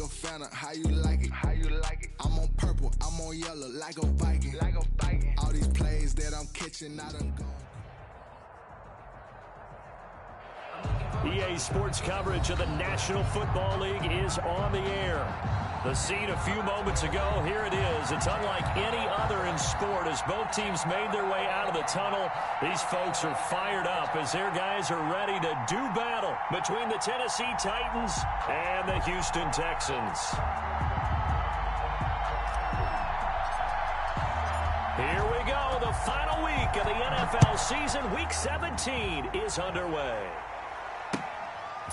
like a phantom, how you like it? How you like it? I'm on purple, I'm on yellow, like a Viking. Like a Viking. All these plays that I'm catching, I done gone. EA Sports coverage of the National Football League is on the air. The scene a few moments ago, here it is. It's unlike any other in sport as both teams made their way out of the tunnel. These folks are fired up as their guys are ready to do battle between the Tennessee Titans and the Houston Texans. Here we go. The final week of the NFL season. Week 17 is underway.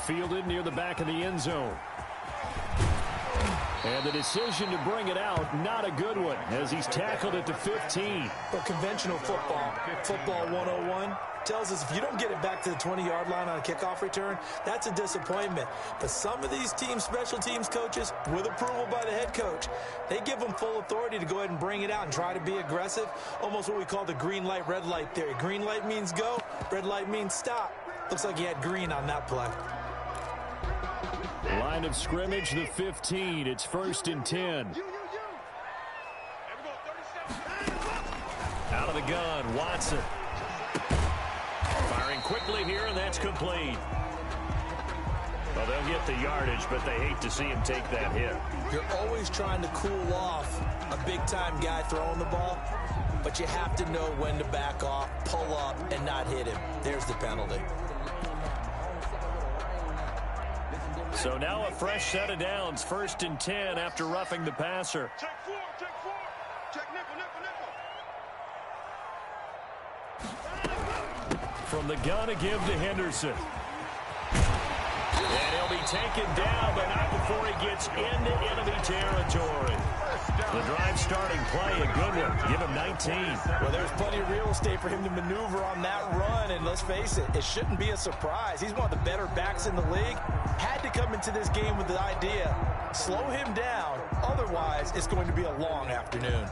Fielded near the back of the end zone. And the decision to bring it out, not a good one, as he's tackled at the 15. But conventional football 101, tells us if you don't get it back to the 20-yard line on a kickoff return, that's a disappointment. But some of these special teams coaches, with approval by the head coach, they give them full authority to go ahead and bring it out and try to be aggressive, almost what we call the green light, red light theory. Green light means go, red light means stop. Looks like he had green on that play. Line of scrimmage, the 15. It's 1st and 10. Out of the gun, Watson. Firing quickly here, and that's complete. Well, they'll get the yardage, but they hate to see him take that hit. You're always trying to cool off a big-time guy throwing the ball, but you have to know when to back off, pull up, and not hit him. There's the penalty. So now a fresh set of downs, 1st and 10 after roughing the passer. Check four, check nickel. From the gun, a give to Henderson. And he'll be taken down, but not before he gets into enemy territory. The drive starting play, a good one. Give him 19. Well, there's plenty of real estate for him to maneuver on that run, and let's face it, it shouldn't be a surprise. He's one of the better backs in the league. Had to come into this game with the idea, slow him down, otherwise it's going to be a long afternoon.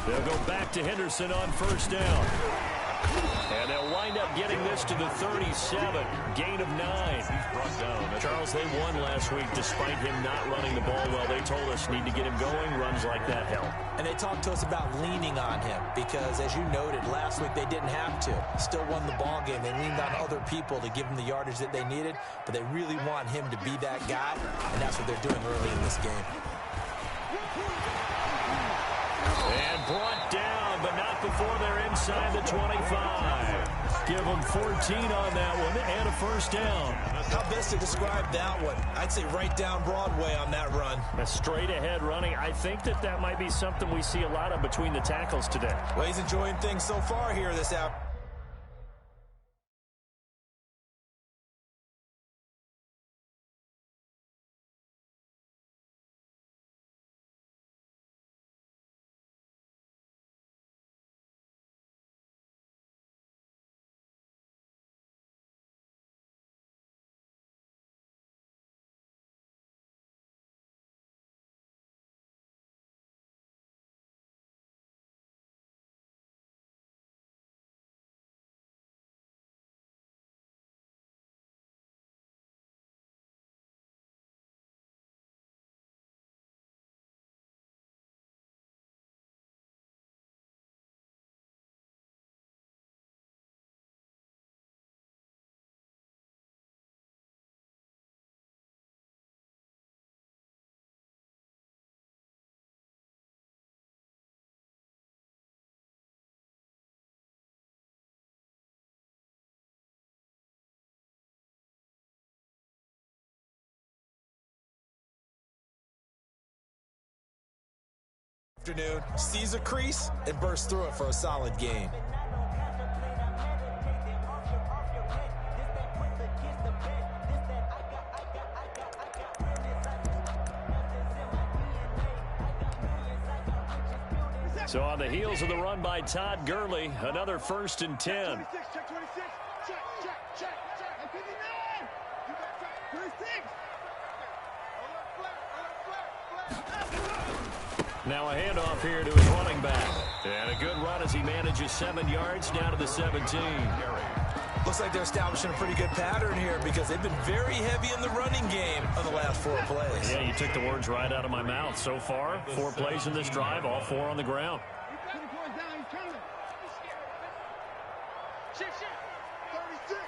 They'll go back to Henderson on 1st down. And they'll wind up getting this to the 37. Gain of 9. He's brought down. Charles, they won last week despite him not running the ball well. They told us need to get him going. Runs like that help. And they talked to us about leaning on him because, as you noted, last week they didn't have to. Still won the ball game. They leaned on other people to give them the yardage that they needed, but they really want him to be that guy, and that's what they're doing early in this game. And brought down, but not before they're inside the 25. Give them 14 on that one and a 1st down. How best to describe that one? I'd say right down Broadway on that run. A straight ahead running. I think that might be something we see a lot of between the tackles today. Well, he's enjoying things so far here this out. Afternoon, sees a crease and bursts through it for a solid gain. So on the heels of the run by Todd Gurley, another 1st and 10. Now a handoff here to his running back. And a good run as he manages 7 yards down to the 17. Looks like they're establishing a pretty good pattern here because they've been very heavy in the running game on the last 4 plays. Yeah, you took the words right out of my mouth. So far, 4 plays in this drive, all 4 on the ground. Shift. 36.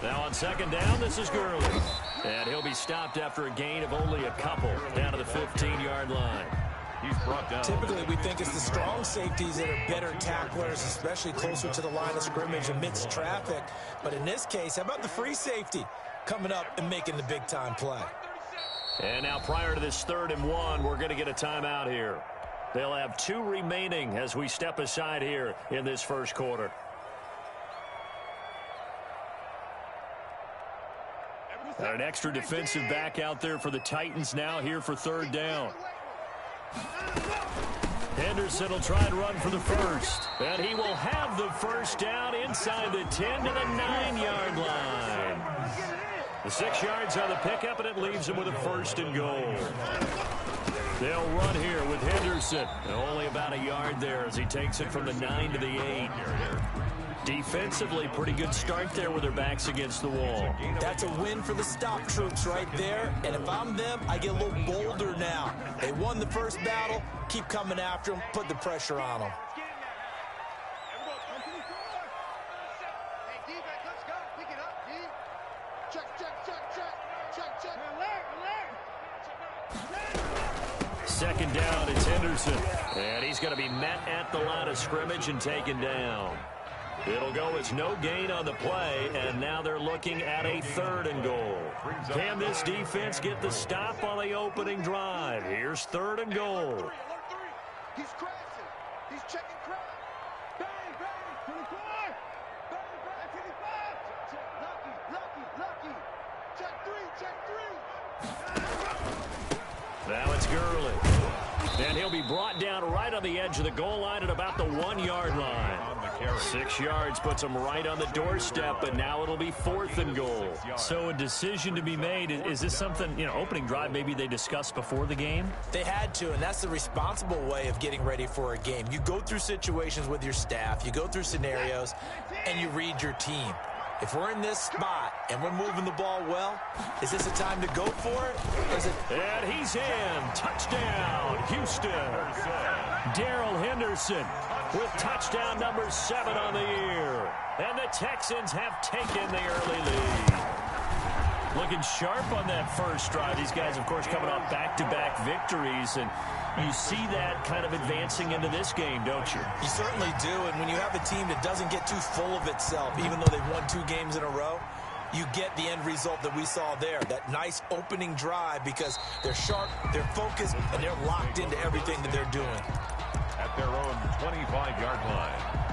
Now on second down, this is Gurley. And he'll be stopped after a gain of only a couple down to the 15-yard line. He's brought down. Typically, we think it's the strong safeties that are better tacklers, especially closer to the line of scrimmage amidst traffic. But in this case, how about the free safety coming up and making the big-time play? And now prior to this 3rd and 1, we're going to get a timeout here. They'll have 2 remaining as we step aside here in this first quarter. An extra defensive back out there for the Titans now here for 3rd down. Henderson will try and run for the first. And he will have the first down inside the 10 to the 9-yard line. The 6 yards on the pickup, and it leaves him with a 1st and goal. They'll run here with Henderson. And only about a yard there as he takes it from the 9 to the 8. Defensively, pretty good start there with their backs against the wall. That's a win for the stop troops right there. And if I'm them, I get a little bolder now. They won the first battle. Keep coming after them. Put the pressure on them. Second down, it's Henderson. And he's going to be met at the line of scrimmage and taken down. It'll go as no gain on the play, and now they're looking at a 3rd and goal. Can this defense get the stop on the opening drive? Here's 3rd and goal. He's crashing. He's checking crash. Bang, bang. 24. Bang, bang. 25. Lucky. Check 3. Now it's Gurley. And he'll be brought down right on the edge of the goal line at about the 1-yard line. 6 yards puts him right on the doorstep, but now it'll be 4th and goal. So a decision to be made. Is this something, opening drive maybe they discussed before the game? They had to, and that's the responsible way of getting ready for a game. You go through situations with your staff, you go through scenarios, and you read your team. If we're in this spot and we're moving the ball well, is this a time to go for it? And he's in. Touchdown, Houston. Darrell Henderson with touchdown number 7 on the year. And the Texans have taken the early lead. Looking sharp on that first drive. These guys, of course, coming off back-to-back victories, and you see that kind of advancing into this game, don't you? You certainly do, and when you have a team that doesn't get too full of itself, even though they've won 2 games in a row, you get the end result that we saw there, that nice opening drive, because they're sharp, they're focused, and they're locked into everything that they're doing. At their own 25-yard line.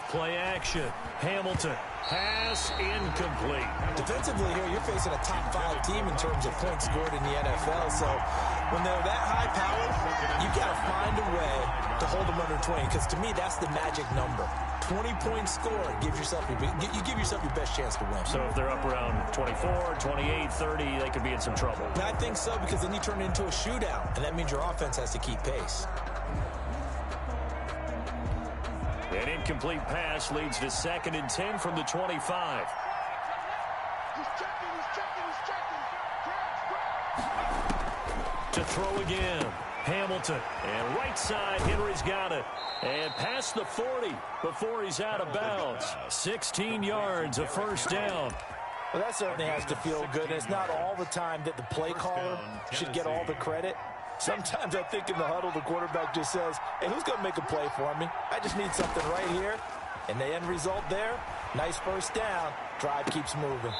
Play action. Hamilton. Pass incomplete. Defensively here, you're facing a top 5 team in terms of points scored in the NFL. So when they're that high powered, you got to find a way to hold them under 20. Because to me, that's the magic number. 20 points scored. You give yourself your best chance to win. So if they're up around 24, 28, 30, they could be in some trouble. I think so, because then you turn it into a shootout, and that means your offense has to keep pace. An incomplete pass leads to 2nd and 10 from the 25. He's checking. To throw again. Hamilton. And right side, Henry's got it. And past the 40 before he's out of bounds. 16 yards, a first down. Well, that certainly has to feel good. And it's not all the time that the play caller should get all the credit. Sometimes I think in the huddle, the quarterback just says, hey, who's going to make a play for me? I just need something right here. And the end result there, nice first down. Drive keeps moving.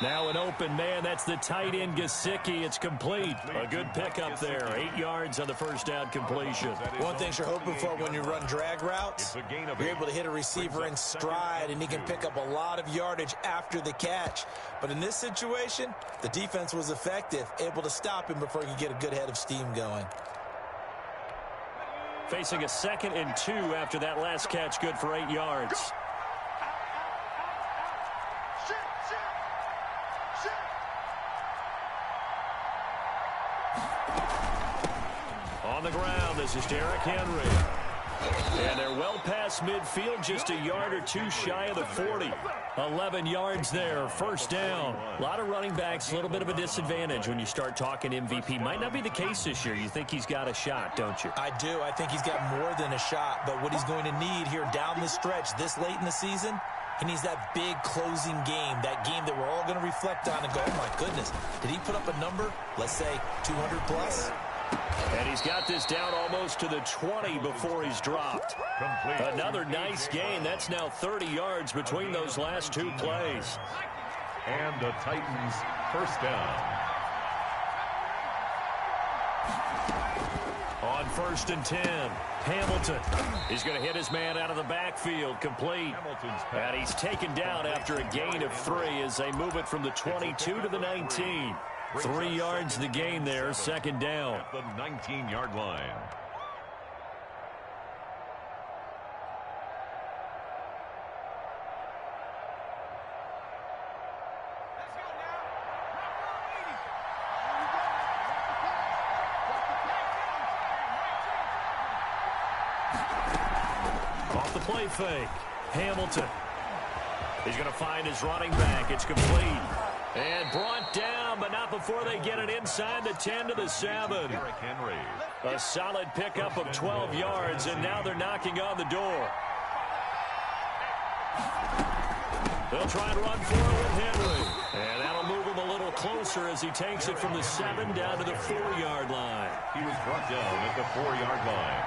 Now an open man. That's the tight end, Gesicki. It's complete. A good pickup there. 8 yards on the first down completion. One thing you're hoping for when you run drag routes, you're able to hit a receiver in stride, and he can pick up a lot of yardage after the catch. But in this situation, the defense was effective, able to stop him before he could get a good head of steam going. Facing a 2nd and 2 after that last catch, good for 8 yards. On the ground, this is Derrick Henry. And they're well past midfield, just a yard or two shy of the 40. 11 yards there, first down. A lot of running backs, a little bit of a disadvantage when you start talking MVP. Might not be the case this year. You think he's got a shot, don't you? I do. I think he's got more than a shot. But what he's going to need here down the stretch this late in the season, he needs that big closing game, that game that we're all going to reflect on and go, oh, my goodness, did he put up a number, let's say 200 plus? And he's got this down almost to the 20 before he's dropped. Complete. Another nice gain. That's now 30 yards between those last 2 plays. And the Titans first down. On 1st and 10, Hamilton. He's going to hit his man out of the backfield, complete. And he's taken down after a gain of 3 as they move it from the 22 to the 19. 3 yards the gain there, second down. At the 19-yard line. Off the play fake, Hamilton. He's going to find his running back. It's complete. And brought down, but not before they get it inside the 10 to the 7. A solid pickup of 12 yards, and now they're knocking on the door. They'll try and run for it with Henry. And that'll move him a little closer as he takes it from the 7 down to the 4-yard line. He was brought down at the 4-yard line.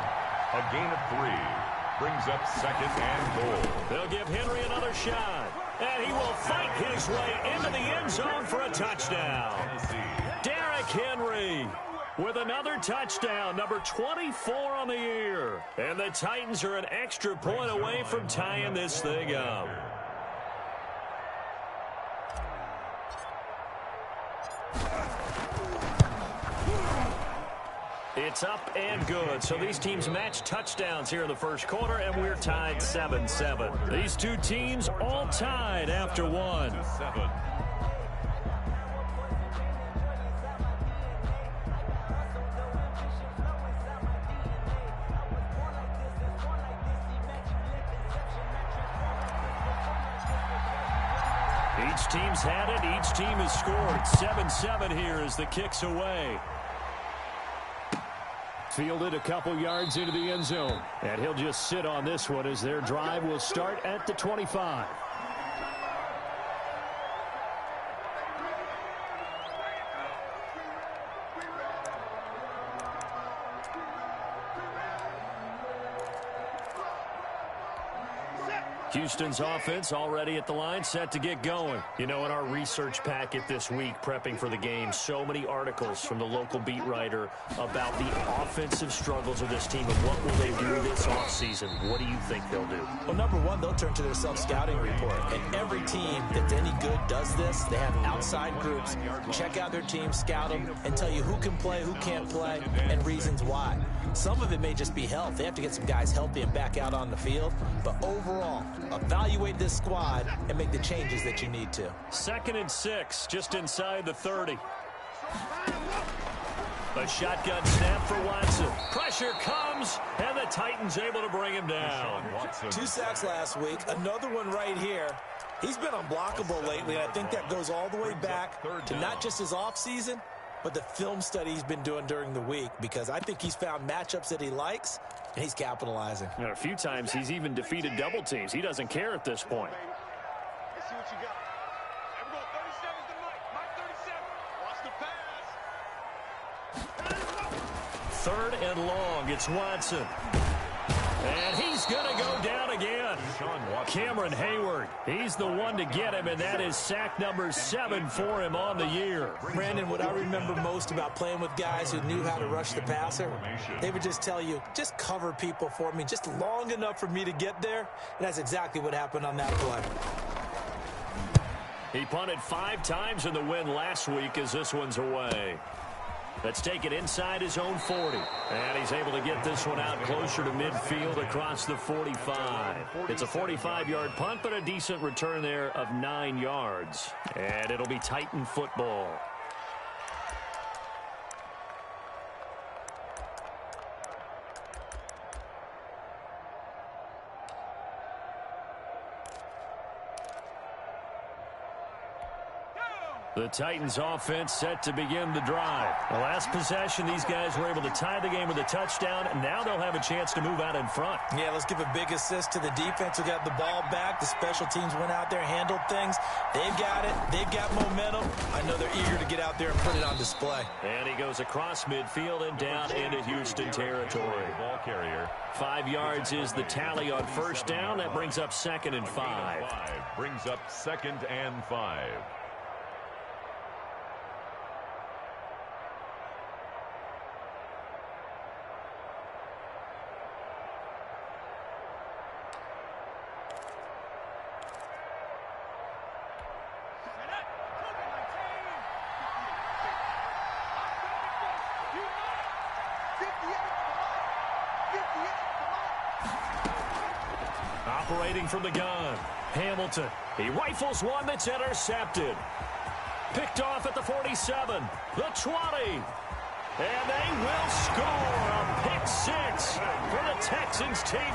A gain of 3. Brings up 2nd and goal. They'll give Henry another shot. And he will fight his way into the end zone for a touchdown. Derrick Henry with another touchdown, number 24 on the year. And the Titans are an extra point away from tying this thing up. It's up and good. So these teams match touchdowns here in the first quarter, and we're tied 7-7. These two teams all tied after 1. Each team's had it. Each team has scored. 7-7 here as the kick's away. Fielded a couple yards into the end zone. And he'll just sit on this one as their drive will start at the 25. Houston's offense already at the line, set to get going. You know, in our research packet this week, prepping for the game, so many articles from the local beat writer about the offensive struggles of this team and what will they do this offseason. What do you think they'll do? Well, number one, they'll turn to their self-scouting report. And every team that's any good does this. They have outside groups, check out their team, scout them, and tell you who can play, who can't play, and reasons why. Some of it may just be health. They have to get some guys healthy and back out on the field. But overall, evaluate this squad and make the changes that you need to. 2nd and 6, just inside the 30. A shotgun snap for Watson. Pressure comes, and the Titans able to bring him down. 2 sacks last week, another one right here. He's been unblockable lately, and I think that goes all the way back to not just his offseason, but the film study he's been doing during the week, because I think he's found matchups that he likes, and he's capitalizing. You know, a few times he's even defeated double teams. He doesn't care at this point. Let's see what you got. Everyone, 37's the Mike. Mike 37. Watch the pass. 3rd and long. It's Watson. And he's going to go down again. Cameron Hayward, he's the one to get him, and that is sack number 7 for him on the year. Brandon, what I remember most about playing with guys who knew how to rush the passer, they would just tell you, just cover people for me, just long enough for me to get there. And that's exactly what happened on that play. He punted 5 times in the win last week as this one's away. Let's take it inside his own 40. And he's able to get this one out closer to midfield across the 45. It's a 45-yard punt, but a decent return there of 9 yards. And it'll be Titan football. The Titans offense set to begin the drive. The last possession, these guys were able to tie the game with a touchdown, and now they'll have a chance to move out in front. Yeah, let's give a big assist to the defense who got the ball back. The special teams went out there, handled things. They've got it. They've got momentum. I know they're eager to get out there and put it on display. And he goes across midfield and down into Houston territory. Ball carrier. 5 yards is the tally on first down. That brings up 2nd and 5. Brings up 2nd and 5. Operating from the gun, Hamilton. He rifles one that's intercepted. Picked off at the 47, the 20. And they will score a pick 6 for the Texans TV.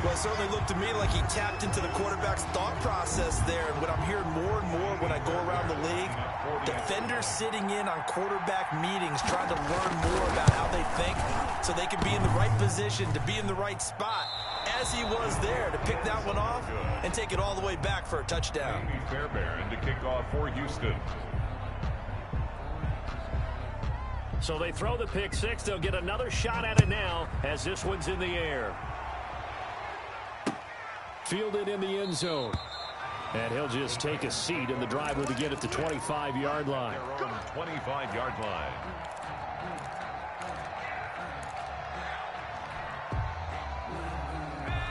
Well, it certainly looked to me like he tapped into the quarterback's thought process there. And what I'm hearing more and more when I go around the league, defenders sitting in on quarterback meetings trying to learn more about how they think so they can be in the right position to be in the right spot, as he was there to pick that one off and take it all the way back for a touchdown. Fairbairn to kick off for Houston. So they throw the pick 6. They'll get another shot at it now as this one's in the air. Fielded in the end zone. And he'll just take a seat, and the drive will begin at the 25-yard line. 25-yard line.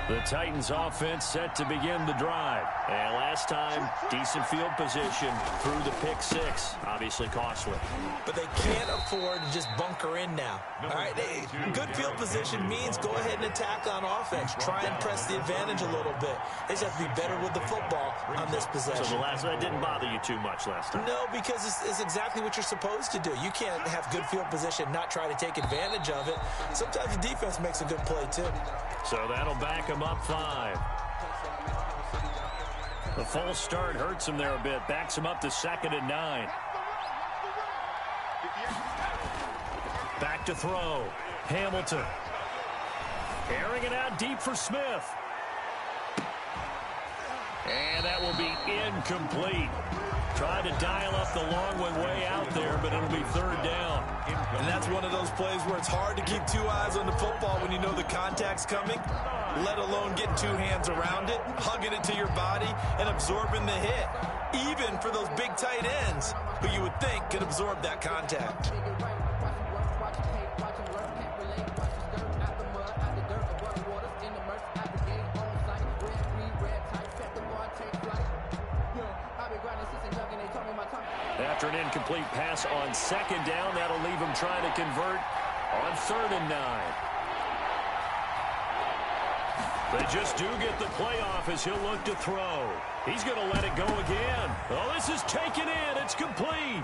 The Titans offense set to begin the drive. And last time, decent field position through the pick 6. Obviously costly. But they can't afford to just bunker in now. All right, good field position means go ahead and attack on offense. Try and press the advantage a little bit. They just have to be better with the football on this possession. So that didn't bother you too much last time? No, because it's exactly what you're supposed to do. You can't have good field position, not try to take advantage of it. Sometimes the defense makes a good play, too. So that'll back him up 5. The false start hurts him there a bit. Backs him up to 2nd and 9. Back to throw. Hamilton. Airing it out deep for Smith. And that will be incomplete. Tried to dial up the long one way out there, but it'll be 3rd down. And that's one of those plays where it's hard to keep 2 eyes on the football when you know the contact's coming, let alone getting 2 hands around it, hugging it to your body, and absorbing the hit. Even for those big tight ends who you would think could absorb that contact. After an incomplete pass on 2nd down, that'll leave him trying to convert on 3rd and 9. They just do get the playoff as he'll look to throw. He's going to let it go again. Oh, this is taken in. It's complete.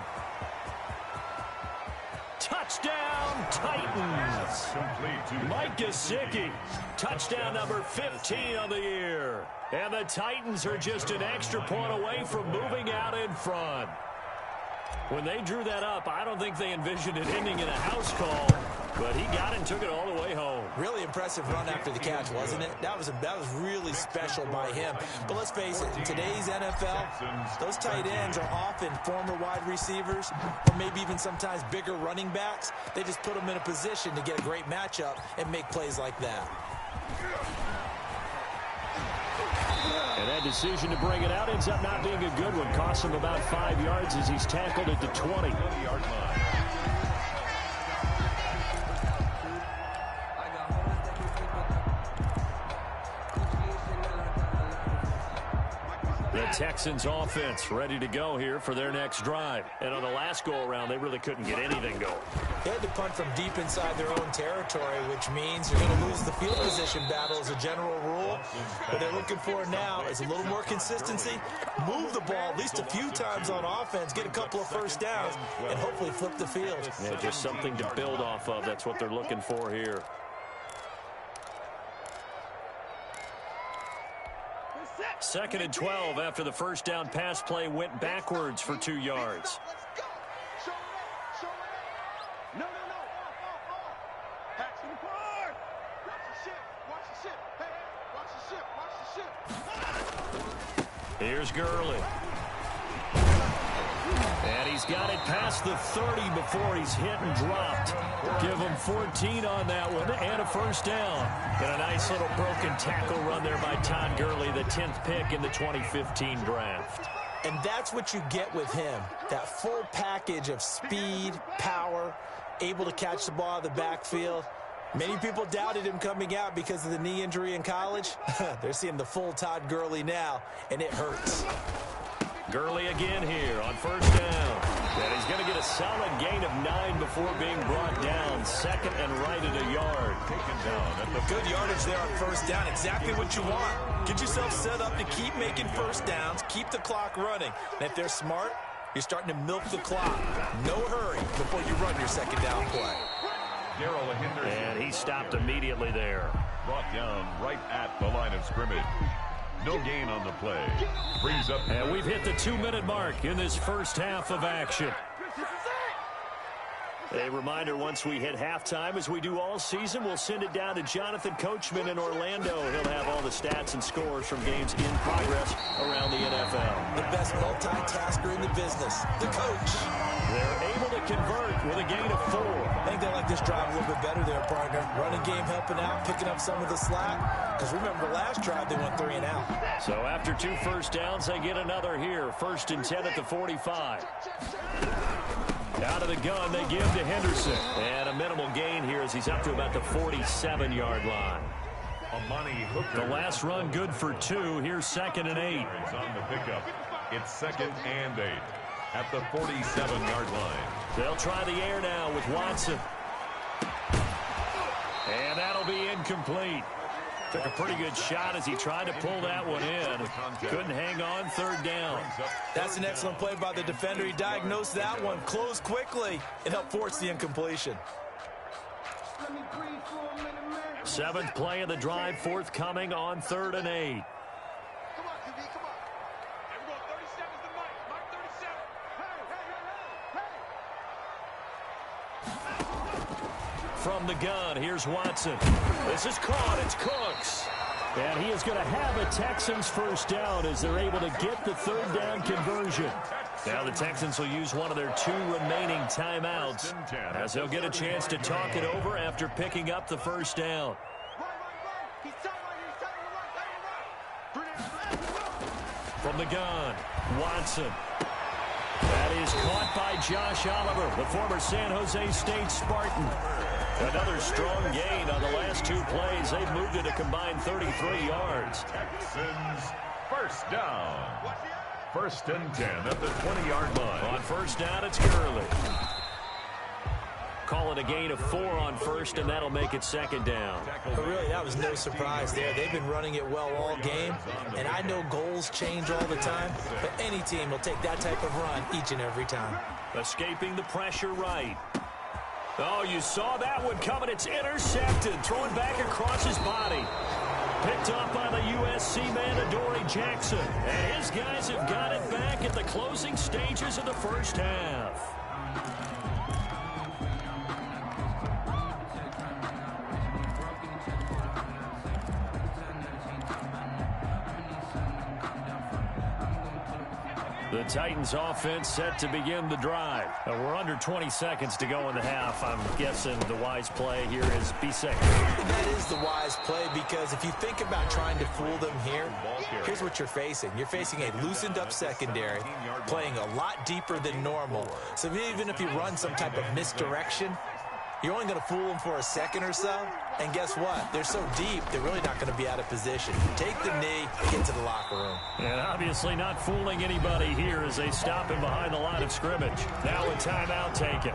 Touchdown, Titans. Mike Gesicki. Touchdown number 15 on the year. And the Titans are just an extra point away from moving out in front. When they drew that up, I don't think they envisioned it ending in a house call. But he got it and took it all the way home. Really impressive run after the catch, wasn't it? That was really special by him. But let's face it, in today's NFL, those tight ends are often former wide receivers or maybe even sometimes bigger running backs. They just put them in a position to get a great matchup and make plays like that. And that decision to bring it out ends up not being a good one. Costs him about 5 yards as he's tackled at the 20. The Texans offense ready to go here for their next drive. And on the last go-around, they really couldn't get anything going. They had to punt from deep inside their own territory, which means you're going to lose the field position battle as a general rule. What they're looking for now is a little more consistency, move the ball at least a few times on offense, get a couple of first downs, and hopefully flip the field. Yeah, just something to build off of. That's what they're looking for here. Second and 12 after the first down pass play went backwards for 2 yards. Let's go. Show it. Show it. No. Pass to the board. Watch the ship. Watch the ship. Hey, watch the ship. Watch the ship. Here's Gurley. And he's got it past the 30 before he's hit and dropped. Give him 14 on that one and a first down. And a nice little broken tackle run there by Todd Gurley, the 10th pick in the 2015 draft. And that's what you get with him, that full package of speed, power, able to catch the ball out of the backfield. Many people doubted him coming out because of the knee injury in college. They're seeing the full Todd Gurley now, and it hurts. Gurley again here on first down. And he's going to get a solid gain of 9 before being brought down. Second and right at a yard. Taken down at the good yardage there on first down. Exactly what you want. Get yourself set up to keep making first downs, keep the clock running. And if they're smart, you're starting to milk the clock. No hurry before you run your second down play. And he stopped immediately there. Brought down right at the line of scrimmage. No gain on the play. Brings up. And we've hit the 2-minute mark in this first half of action. A reminder, once we hit halftime, as we do all season, we'll send it down to Jonathan Coachman in Orlando. He'll have all the stats and scores from games in progress around the NFL. The best multitasker in the business, the coach. They're able to convert with a gain of 4. I think they like this drive a little bit better there, partner. Running game helping out, picking up some of the slack. Because remember, the last drive, they went 3 and out. So after 2 first downs, they get another here. First and 10 at the 45. Out of the gun, they give to Henderson. And a minimal gain here as he's up to about the 47-yard line. The last run good for 2. Here's second and 8. On the pickup. It's second and 8 at the 47-yard line. They'll try the air now with Watson. And that'll be incomplete. Took a pretty good shot as he tried to pull that one in. Couldn't hang on, third down. That's an excellent play by the defender. He diagnosed that one, closed quickly, and helped force the incompletion. 7th play of the drive, forthcoming on 3rd and 8. Come on, QB, come on. Everyone, 37's the mic. Mic 37. Hey. From the gun, here's Watson. This is caught. It's Cooks. And he is going to have a Texans first down as they're able to get the third down conversion. Now the Texans will use one of their 2 remaining timeouts as they'll get a chance to talk it over after picking up the first down. From the gun, Watson. That is caught by Josh Oliver, the former San Jose State Spartan. Another strong gain on the last 2 plays. They've moved it a combined 33 yards. Texans first down. First and 10 at the 20-yard line. On first down, it's Gurley. Call it a gain of 4 on first, and that'll make it second down. But really, that was no surprise there. They've been running it well all game, and I know goals change all the time, but any team will take that type of run each and every time. Escaping the pressure right. Oh, you saw that one coming. It's intercepted. Throwing back across his body. Picked up by the USC man, Adoree Jackson. And his guys have got it back at the closing stages of the first half. The Titans offense set to begin the drive. We're under 20 seconds to go in the half. I'm guessing the wise play here is be safe. That is the wise play, because if you think about trying to fool them here, here's what you're facing. You're facing a loosened up secondary, playing a lot deeper than normal. So even if you run some type of misdirection, you're only going to fool them for a second or so. And guess what? They're so deep, they're really not going to be out of position. Take the knee, get to the locker room. And obviously not fooling anybody here as they stop him behind the line of scrimmage. Now a timeout taken.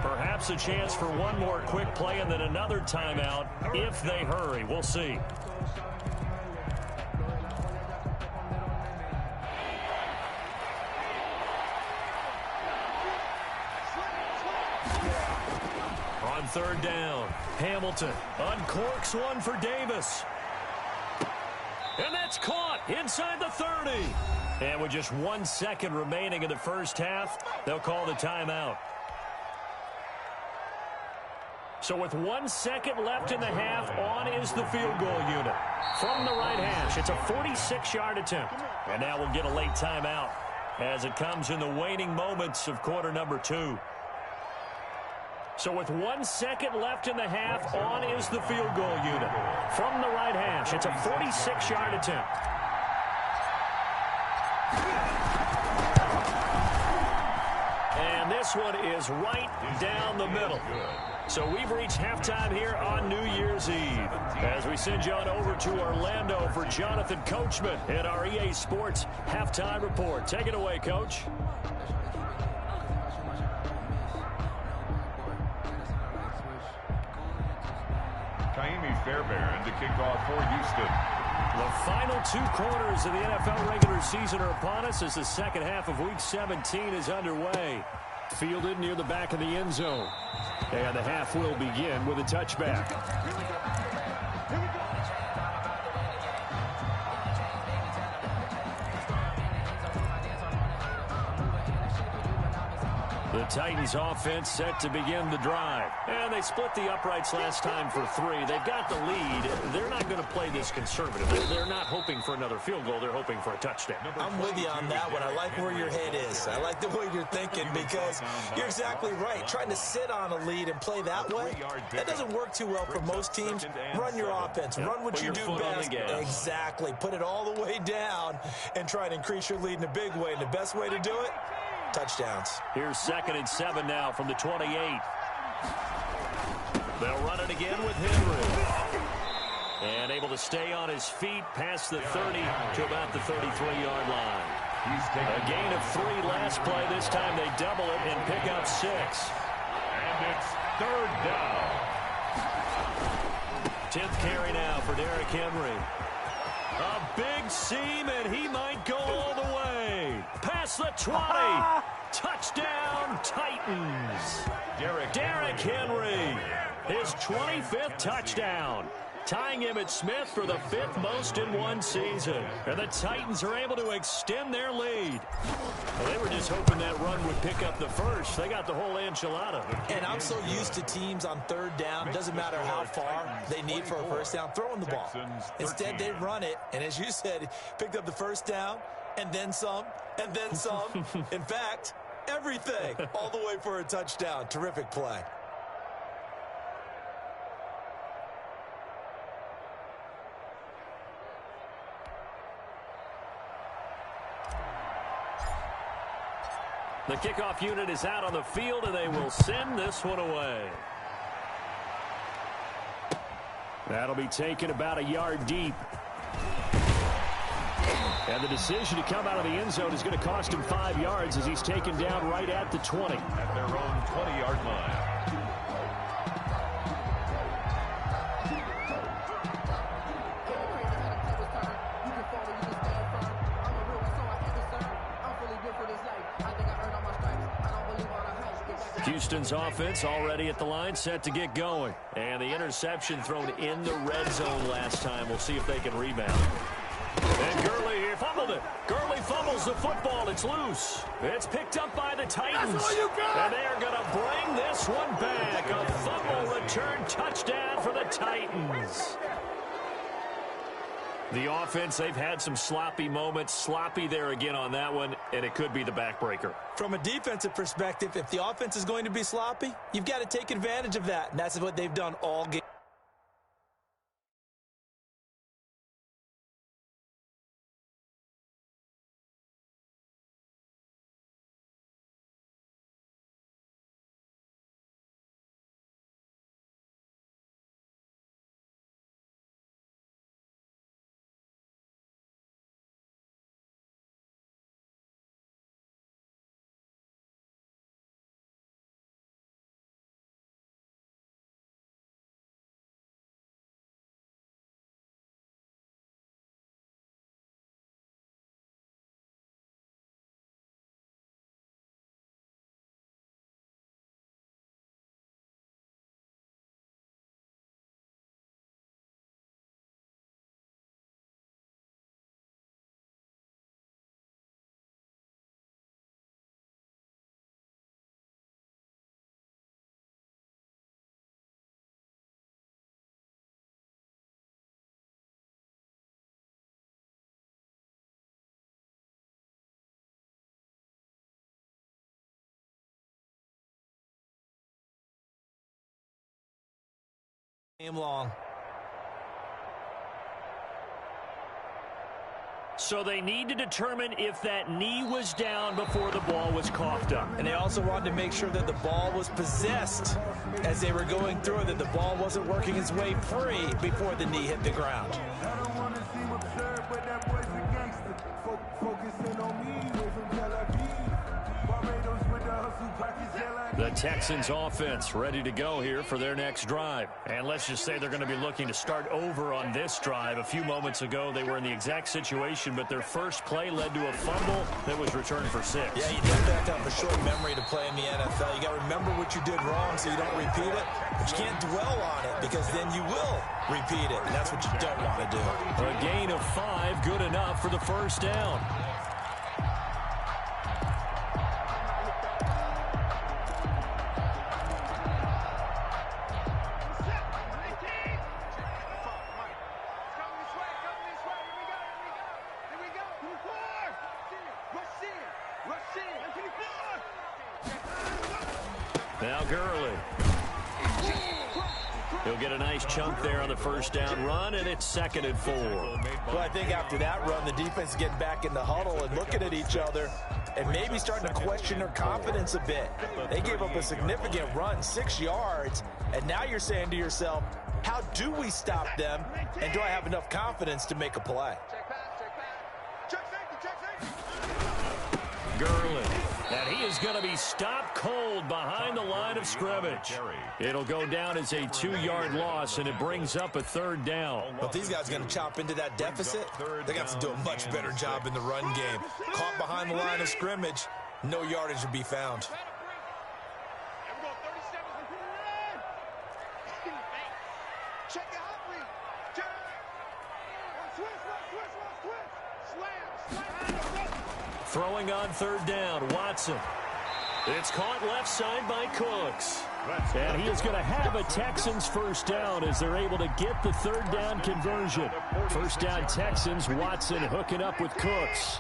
Perhaps a chance for one more quick play and then another timeout if they hurry. We'll see. On third down, Hamilton uncorks one for Davis. And that's caught inside the 30. And with just 1 second remaining in the first half, they'll call the timeout. So with 1 second left in the half, on is the field goal unit. From the right hash, it's a 46-yard attempt. And now we'll get a late timeout as it comes in the waning moments of quarter number 2. So with 1 second left in the half, on is the field goal unit. From the right hash, it's a 46-yard attempt. And this one is right down the middle. So we've reached halftime here on New Year's Eve. As we send you on over to Orlando for Jonathan Coachman in our EA Sports Halftime Report. Take it away, Coach. Fairbairn to kick off for Houston. The final 2 quarters of the NFL regular season are upon us as the second half of Week 17 is underway. Fielded near the back of the end zone. And the half will begin with a touchback. The Titans offense set to begin the drive. And they split the uprights last time for 3. They've got the lead. They're not going to play this conservative. They're not hoping for another field goal. They're hoping for a touchdown. I'm with you on that one. I like where your head is. I like the way you're thinking, because you're exactly right. Trying to sit on a lead and play that way, that doesn't work too well for most teams. Run your offense. Run what you do best. Exactly. Put it all the way down and try to increase your lead in a big way. And the best way to do it, touchdowns. Here's 2nd and 7 now from the 28. They'll run it again with Henry. And able to stay on his feet past the 30 to about the 33-yard line. A gain of 3 last play. This time they double it and pick up 6. And it's 3rd down. 10th carry now for Derrick Henry. A big seam, and he might go all the way. Past the 20. Touchdown, Titans. Derrick Henry. His 25th touchdown. Tying him at Smith for the 5th most in one season. And the Titans are able to extend their lead. Well, they were just hoping that run would pick up the first. They got the whole enchilada. And I'm so used to teams on 3rd down, doesn't matter how far they need for a first down, throwing the ball. Instead, they run it, and as you said, picked up the first down, and then some, and then some. In fact, everything, all the way for a touchdown. Terrific play. The kickoff unit is out on the field, and they will send this one away. That'll be taken about a yard deep. And the decision to come out of the end zone is going to cost him 5 yards as he's taken down right at the 20. At their own 20-yard line. Houston's offense already at the line, set to get going. And the interception thrown in the red zone last time. We'll see if they can rebound. And Gurley here fumbled it. Gurley fumbles the football. It's loose. It's picked up by the Titans. And they are going to bring this one back. A fumble return touchdown for the Titans. The offense, they've had some sloppy moments. Sloppy there again on that one, and it could be the backbreaker. From a defensive perspective, if the offense is going to be sloppy, you've got to take advantage of that, and that's what they've done all game. Game long. So they need to determine if that knee was down before the ball was coughed up. And they also wanted to make sure that the ball was possessed as they were going through, that the ball wasn't working its way free before the knee hit the ground. I don't want to seem absurd, but that boy's a gangster. Focusing on me, way from Tel Aviv. Barbados with the hustle, pockets The Texans offense ready to go here for their next drive. And let's just say they're going to be looking to start over on this drive. A few moments ago, they were in the exact situation, but their first play led to a fumble that was returned for 6. Yeah, you definitely have to have a short memory to play in the NFL. You got to remember what you did wrong so you don't repeat it, but you can't dwell on it because then you will repeat it, and that's what you don't want to do. A gain of 5, good enough for the first down. Now Gurley. He'll get a nice chunk there on the first down run, and it's 2nd and 4. Well, I think after that run, the defense is getting back in the huddle and looking at each other and maybe starting to question their confidence a bit. They gave up a significant run, 6 yards, and now you're saying to yourself, how do we stop them, and do I have enough confidence to make a play? Gurley. And he is going to be stopped cold behind the line of scrimmage. It'll go down as a 2-yard loss, and it brings up a 3rd down. But if these guys are going to chop into that deficit, they got to do a much better job in the run game. Caught behind the line of scrimmage, no yardage to be found. Throwing on 3rd down, Watson. It's caught left side by Cooks. And he is going to have a Texans first down as they're able to get the 3rd down conversion. First down Texans, Watson hooking up with Cooks.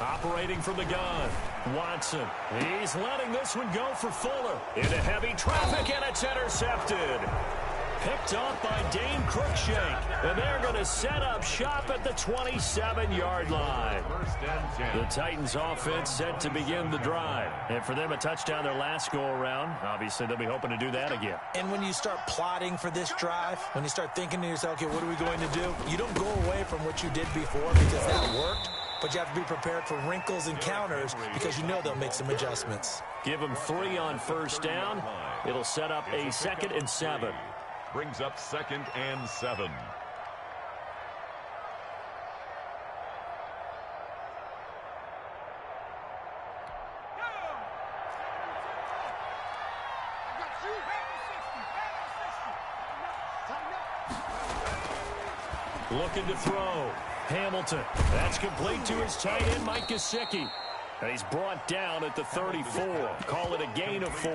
Operating from the gun, Watson. He's letting this one go for Fuller. Into heavy traffic, and it's intercepted. Picked off by Dane Cruikshank. And they're going to set up shop at the 27-yard line. The Titans offense set to begin the drive. And for them, a touchdown their last go-around. Obviously, they'll be hoping to do that again. And when you start plotting for this drive, when you start thinking to yourself, okay, what are we going to do? You don't go away from what you did before because that worked. But you have to be prepared for wrinkles and counters because you know they'll make some adjustments. Give them 3 on first down. It'll set up a 2nd and 7. Brings up 2nd and 7. Looking to throw. Hamilton. That's complete to his tight end, Mike Gesicki. And he's brought down at the 34. Call it a gain of 4.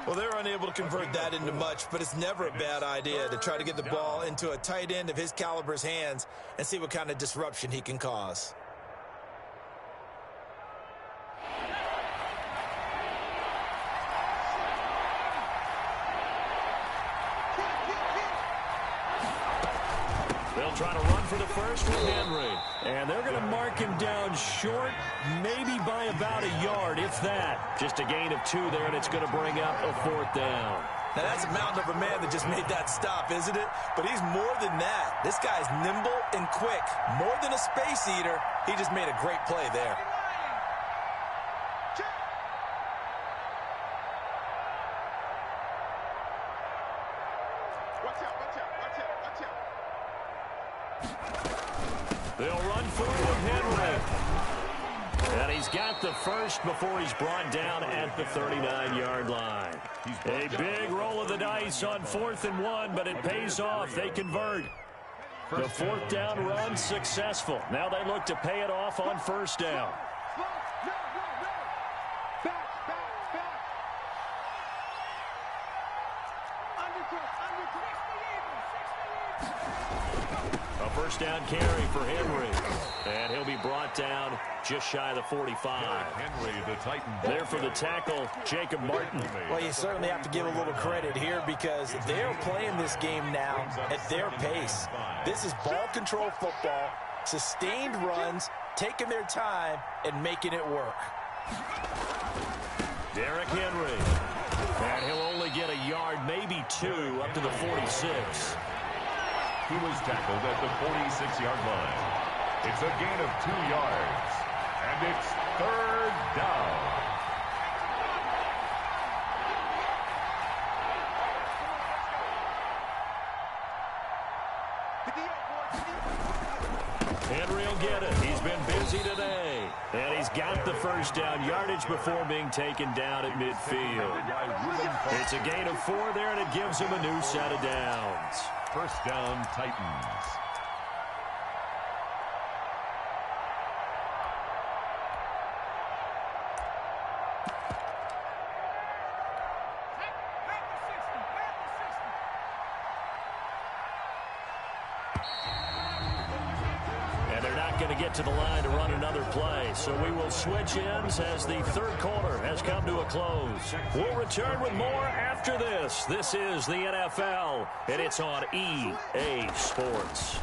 Well, they're unable to convert that into much, but it's never a bad idea to try to get the ball into a tight end of his caliber's hands and see what kind of disruption he can cause. They'll try to run for the first with Henry. And they're going to mark him down short, maybe by about a yard, if that. Just a gain of 2 there, and it's going to bring up a 4th down. Now, that's a mountain of a man that just made that stop, isn't it? But he's more than that. This guy's nimble and quick. More than a space eater, he just made a great play there. They'll run for it with Henry. And he's got the first before he's brought down at the 39-yard line. A big roll of the dice on 4th and 1, but it pays off. They convert. The 4th down run successful. Now they look to pay it off on 1st down. A 1st down carry for Henry. And he'll be brought down just shy of the 45. Henry, the Titan. There for the tackle, Jacob Martin. Well, you certainly have to give a little credit here because they're playing this game now at their pace. This is ball control football, sustained runs, taking their time, and making it work. Derrick Henry. And he'll only get a yard, maybe 2, up to the 46. He was tackled at the 46-yard line. It's a gain of 2 yards. And it's 3rd down. Henry will get it. He's been busy today. And he's got the 1st down yardage before being taken down at midfield. It's a gain of 4 there, and it gives him a new set of downs. 1st down, Titans. And they're not going to get to the line to run another play. So we will switch ends as the 3rd quarter has come to a close. We'll return with more after this. This is the NFL, and it's on EA Sports.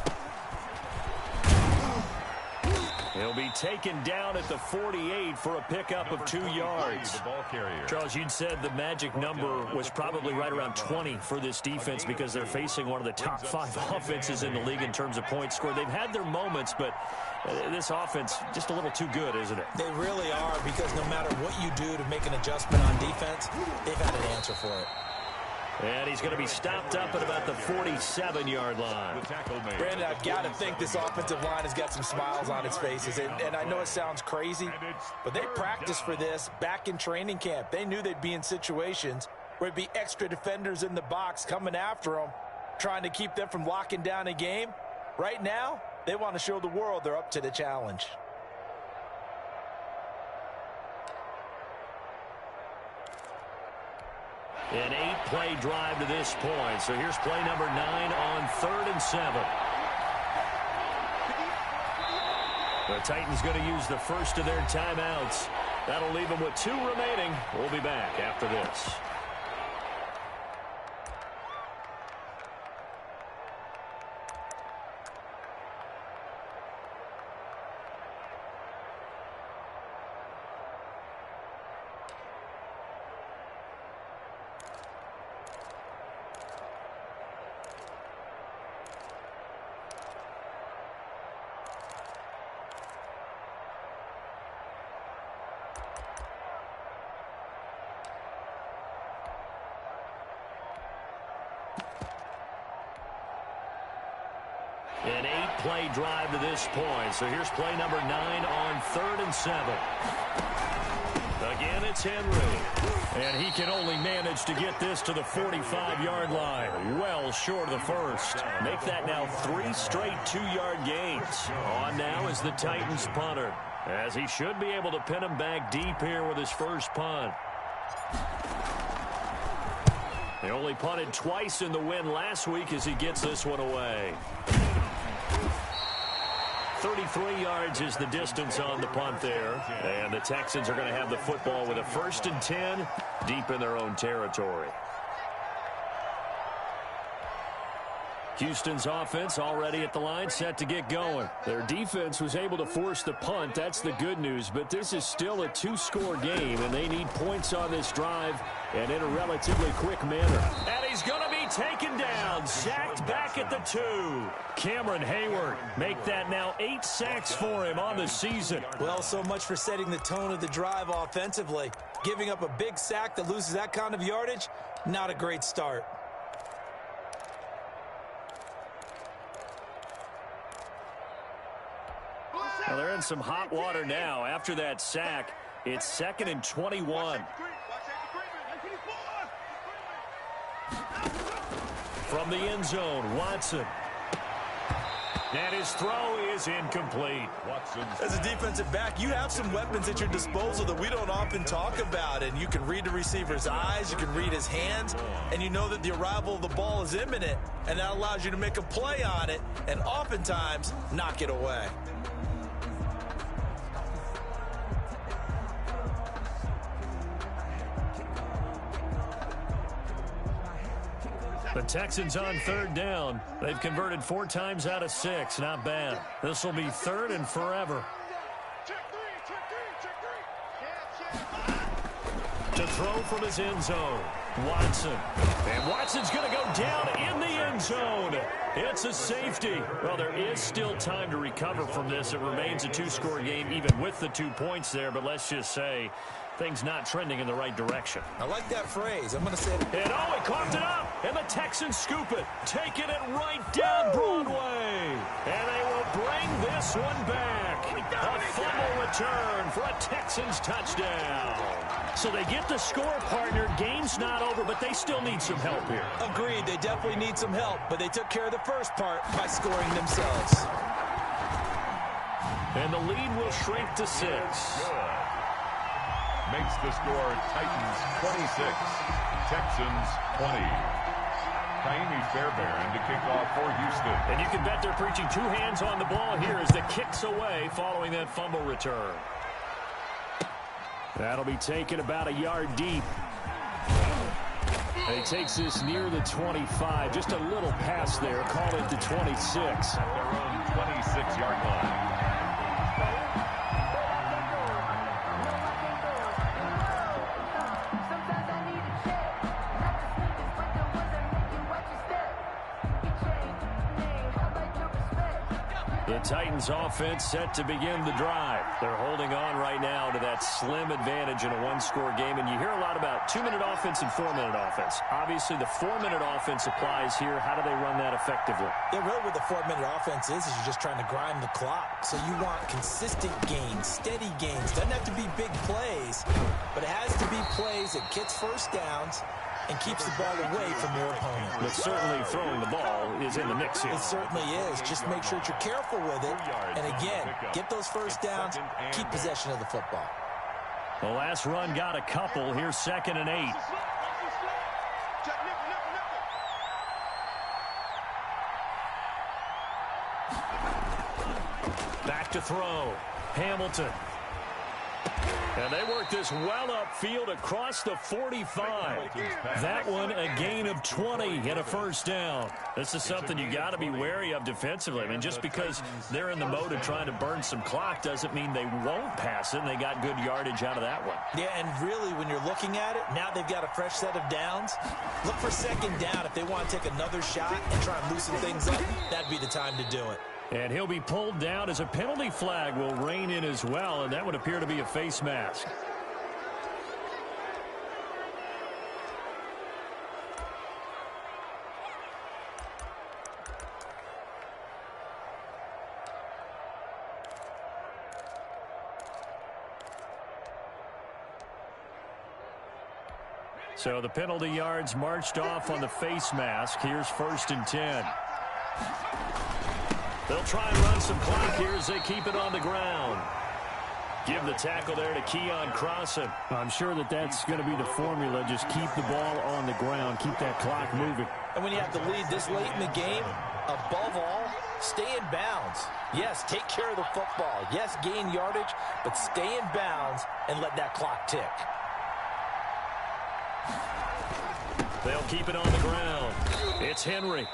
He'll be taken down at the 48 for a pickup of 2 yards. Charles, you'd said the magic number was probably right around 20 for this defense because they're facing one of the top 5 offenses in the league in terms of points scored. They've had their moments, but this offense just a little too good, isn't it? They really are because no matter what you do to make an adjustment on defense, they've had an answer for it. And he's going to be stopped up at about the 47-yard line. Brandon, I've got to think this offensive line has got some smiles on its faces. And I know it sounds crazy, but they practiced for this back in training camp. They knew they'd be in situations where there'd be extra defenders in the box coming after them, trying to keep them from locking down a game. Right now, they want to show the world they're up to the challenge. An 8-play drive to this point. So here's play number 9 on 3rd and 7. The Titans going to use the first of their timeouts. That'll leave them with 2 remaining. We'll be back after this. An 8-play drive to this point. So here's play number 9 on 3rd and 7. Again, it's Henry. And he can only manage to get this to the 45-yard line. Well short of the first. Make that now 3 straight 2-yard gains. On now is the Titans punter. as he should be able to pin him back deep here with his first punt. They only punted twice in the win last week as he gets this one away. 33 yards is the distance on the punt there. And the Texans are going to have the football with a 1st and 10 deep in their own territory. Houston's offense already at the line, set to get going. Their defense was able to force the punt. That's the good news. But this is still a 2-score game, and they need points on this drive and in a relatively quick manner. And he's going to be taken down, sacked back at the 2. Cameron Hayward make that now 8 sacks for him on the season. Well, so much for setting the tone of the drive offensively. Giving up a big sack that loses that kind of yardage, not a great start. Well, they're in some hot water now. After that sack, it's 2nd and 21. From the end zone, Watson. And his throw is incomplete. As a defensive back, you have some weapons at your disposal that we don't often talk about. And you can read the receiver's eyes, you can read his hands, and you know that the arrival of the ball is imminent. And that allows you to make a play on it and oftentimes knock it away. The Texans on 3rd down. They've converted 4 times out of 6. Not bad. This will be 3rd and forever. To throw from his end zone, Watson. And Watson's going to go down in the end zone. It's a safety. Well, there is still time to recover from this. It remains a 2-score game even with the 2 points there. But let's just say things not trending in the right direction. I like that phrase. I'm going to say it. And oh, he coughed it up. And the Texans scoop it, taking it right down Broadway. And they will bring this one back. A fumble return for a Texans touchdown. So they get the score, partner. Game's not over, but they still need some help here. Agreed. They definitely need some help, but they took care of the first part by scoring themselves. And the lead will shrink to 6. Makes the score Titans 26, Texans 20. Kaimi Fairbairn to kick off for Houston. And you can bet they're preaching 2 hands on the ball here as the kick's away following that fumble return. That'll be taken about a yard deep. And he takes this near the 25. Just a little pass there. Call it the 26. At their own 26-yard line. The Titans offense set to begin the drive. They're holding on right now to that slim advantage in a 1-score game. And you hear a lot about 2-minute offense and 4-minute offense. Obviously, the 4-minute offense applies here. How do they run that effectively? Yeah, really what the 4-minute offense is you're just trying to grind the clock. So you want consistent gains, steady gains. Doesn't have to be big plays, but it has to be plays that gets first downs and keeps the ball away from your opponent. But certainly throwing the ball is in the mix here. It certainly is. Just make sure that you're careful with it. And again, get those first downs, keep possession of the football. The last run got a couple. Here's 2nd and 8. Back to throw. Hamilton. And they work this well upfield across the 45. That one a gain of 20 and a first down. This is something you got to be wary of defensively. I mean, just because they're in the mode of trying to burn some clock doesn't mean they won't pass it, and they got good yardage out of that one. Yeah, and really, when you're looking at it, now they've got a fresh set of downs. Look for 2nd down if they want to take another shot and try and loosen things up. That'd be the time to do it. And he'll be pulled down as a penalty flag will rein in as well, and that would appear to be a face mask. So the penalty yards marched off on the face mask. Here's 1st and 10. They'll try and run some clock here as they keep it on the ground. Give the tackle there to Keon Crossan. I'm sure that's going to be the formula. Just keep the ball on the ground. Keep that clock moving. And when you have the lead this late in the game, above all, stay in bounds. Yes, take care of the football. Yes, gain yardage, but stay in bounds and let that clock tick. They'll keep it on the ground. It's Henry.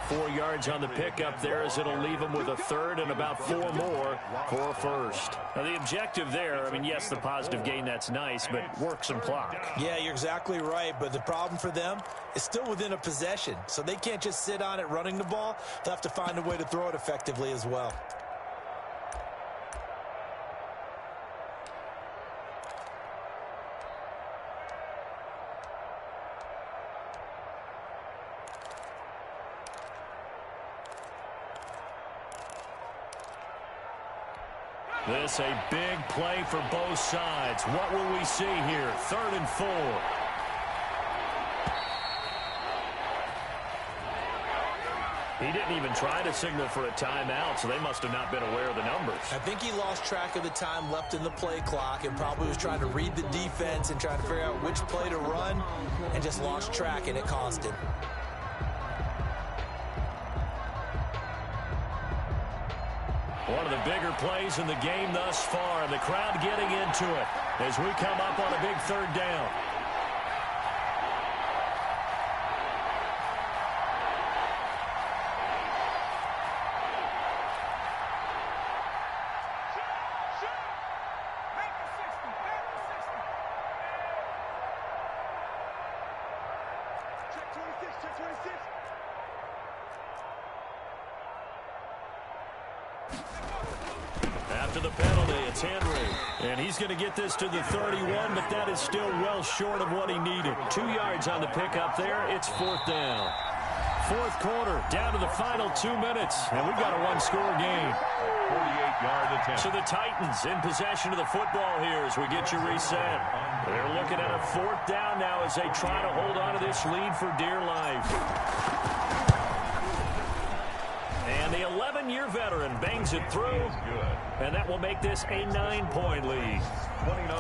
4 yards on the pickup there as it'll leave him with a third and about 4 more for a first. Now, the objective there, I mean, yes, the positive gain, that's nice, but work some clock. Yeah, you're exactly right, but the problem for them is still within a possession, so they can't just sit on it running the ball. They'll have to find a way to throw it effectively as well. This a big play for both sides. What will we see here? 3rd and 4. He didn't even try to signal for a timeout, so they must have not been aware of the numbers. I think he lost track of the time left in the play clock and probably was trying to read the defense and trying to figure out which play to run and just lost track, and it cost him. One of the bigger plays in the game thus far. The crowd getting into it as we come up on a big 3rd down. Check 26, check 26. After the penalty, it's Henry. And he's going to get this to the 31, but that is still well short of what he needed. 2 yards on the pickup there. It's 4th down. 4th quarter, down to the final 2 minutes, and we've got a one-score game. 48-yard attempt. So the Titans in possession of the football here as we get you reset. They're looking at a 4th down now as they try to hold on to this lead for dear life. And the 11-year veteran bangs it through, and that will make this a 9-point lead.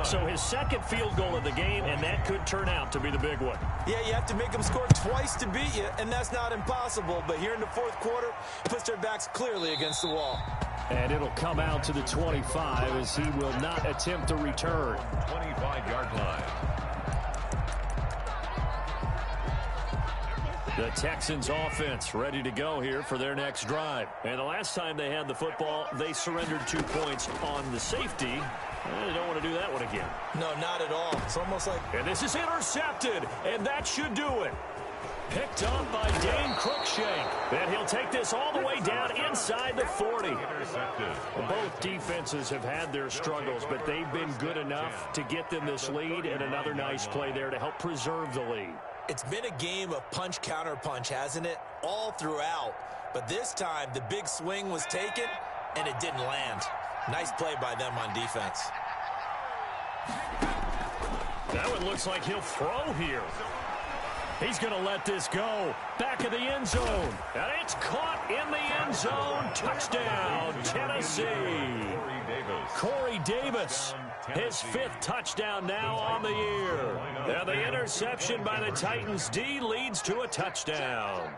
So his 2nd field goal of the game, and that could turn out to be the big one. Yeah, you have to make them score twice to beat you, and that's not impossible. But here in the 4th quarter, puts their backs clearly against the wall. And it'll come out to the 25 as he will not attempt to return. 25-yard line. The Texans offense ready to go here for their next drive. And the last time they had the football, they surrendered 2 points on the safety. They don't want to do that one again. No, not at all. It's almost like... And this is intercepted, and that should do it. Picked up by Dane Cruikshank. And he'll take this all the way down inside the 40. Intercepted. Both defenses have had their struggles, but they've been good enough to get them this lead, and another nice play there to help preserve the lead. It's been a game of punch-counter-punch, hasn't it? All throughout. But this time, the big swing was taken, and it didn't land. Nice play by them on defense. That one looks like he'll throw here. He's going to let this go. Back of the end zone. And it's caught in the end zone. Touchdown, Tennessee. Corey Davis, his 5th touchdown now on the year. And the interception by the Titans D leads to a touchdown.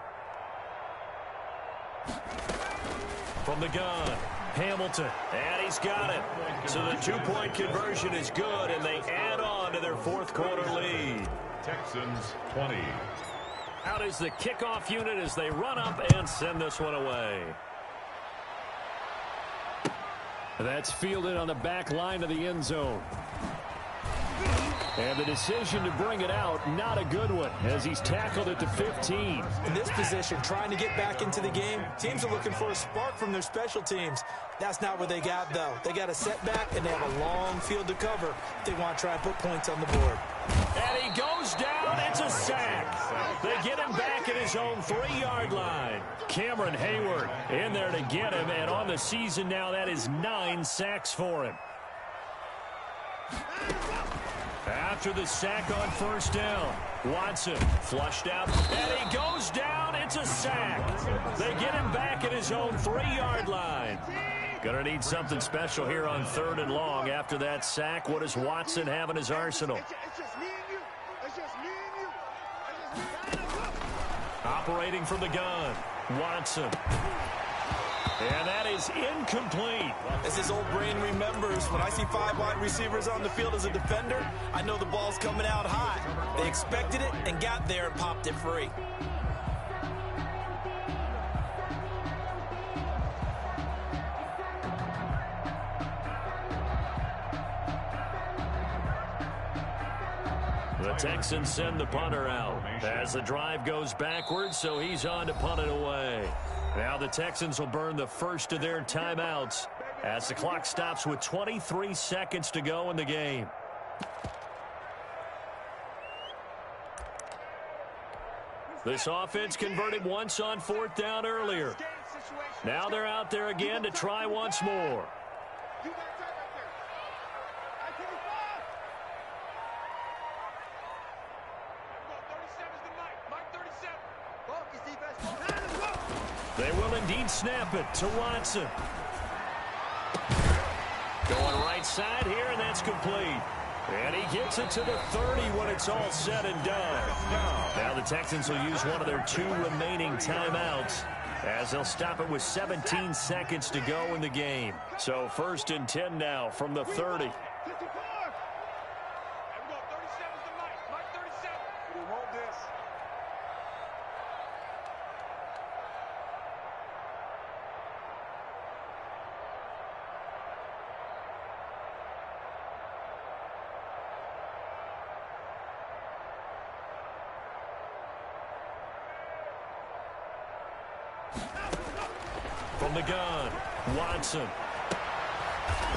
From the gun, Hamilton, and he's got it. So the 2-point conversion is good, and they add on to their 4th quarter lead. Texans 20. Out is the kickoff unit as they run up and send this one away. That's fielded on the back line of the end zone. And the decision to bring it out, not a good one, as he's tackled at the 15. In this position, trying to get back into the game, teams are looking for a spark from their special teams. That's not what they got, though. They got a setback, and they have a long field to cover if they want to try and put points on the board. And he goes down. It's a sack. They get him back at his own 3-yard line. Cameron Hayward in there to get him, and on the season now, that is 9 sacks for him. After the sack on 1st down, Watson flushed out, and he goes down. It's a sack. They get him back at his own 3-yard line. Going to need something special here on 3rd and long. After that sack, what does Watson have in his arsenal? It's just me and you. It's just me and you. It's just me. Operating from the gun, Watson. And that is incomplete. As his old brain remembers, when I see 5 wide receivers on the field as a defender, I know the ball's coming out high. They expected it and got there and popped it free. The Texans send the punter out as the drive goes backwards, so he's on to punt it away. Now the Texans will burn the first of their timeouts as the clock stops with 23 seconds to go in the game. This offense converted once on 4th down earlier. Now they're out there again to try once more. They will indeed snap it to Watson. Going right side here, and that's complete. And he gets it to the 30 when it's all said and done. Now the Texans will use one of their 2 remaining timeouts as they'll stop it with 17 seconds to go in the game. So 1st and 10 now from the 30. From the gun, Watson.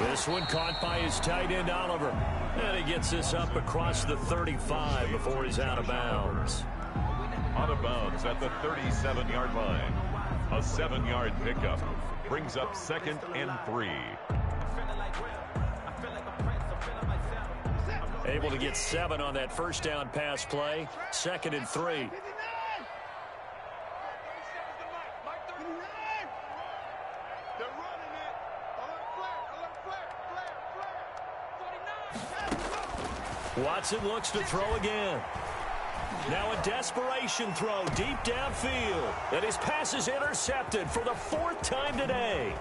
This one caught by his tight end, Oliver. And he gets this up across the 35 before he's out of bounds. Out of bounds at the 37-yard line. A 7-yard pickup brings up 2nd and 3. Able to get 7 on that first down pass play. 2nd and 3. Watson looks to throw again. Now a desperation throw deep downfield. And his pass is intercepted for the 4th time today.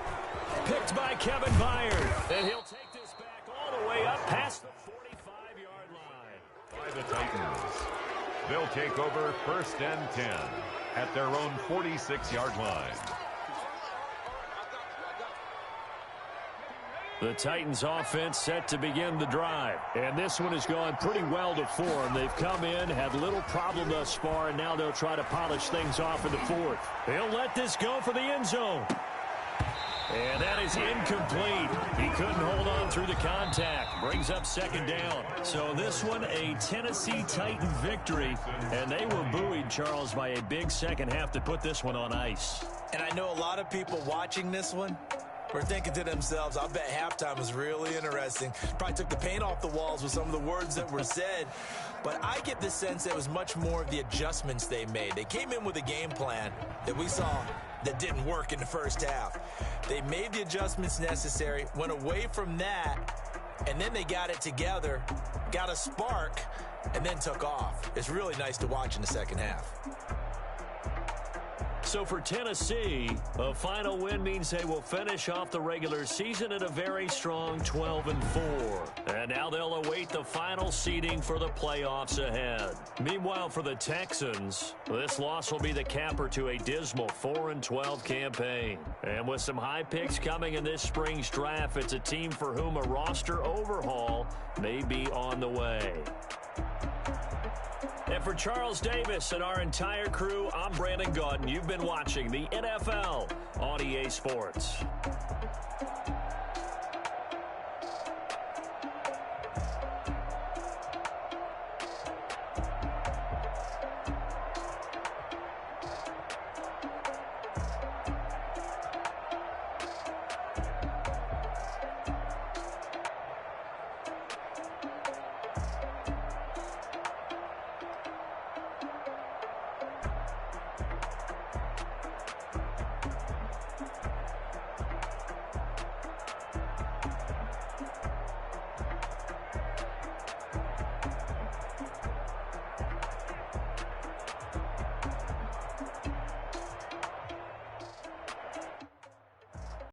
Picked by Kevin Byard. And he'll take this back all the way up past the 45-yard line. By the Titans. They'll take over 1st and 10 at their own 46-yard line. The Titans offense set to begin the drive. And this one has gone pretty well to form. They've come in, had little problem thus far, and now they'll try to polish things off in the 4th. They'll let this go for the end zone. And that is incomplete. He couldn't hold on through the contact. Brings up 2nd down. So this one, a Tennessee Titan victory. And they were buoyed, Charles, by a big second half to put this one on ice. And I know a lot of people watching this one were thinking to themselves, I bet halftime was really interesting. Probably took the paint off the walls with some of the words that were said. But I get the sense that it was much more of the adjustments they made. They came in with a game plan that we saw that didn't work in the first half. They made the adjustments necessary, went away from that, and then they got it together, got a spark, and then took off. It's really nice to watch in the second half. So for Tennessee, a final win means they will finish off the regular season at a very strong 12-4. And now they'll await the final seeding for the playoffs ahead. Meanwhile, for the Texans, this loss will be the capper to a dismal 4-12 campaign. And with some high picks coming in this spring's draft, it's a team for whom a roster overhaul may be on the way. And for Charles Davis and our entire crew, I'm Brandon Gaudin. You've been watching the NFL on EA Sports.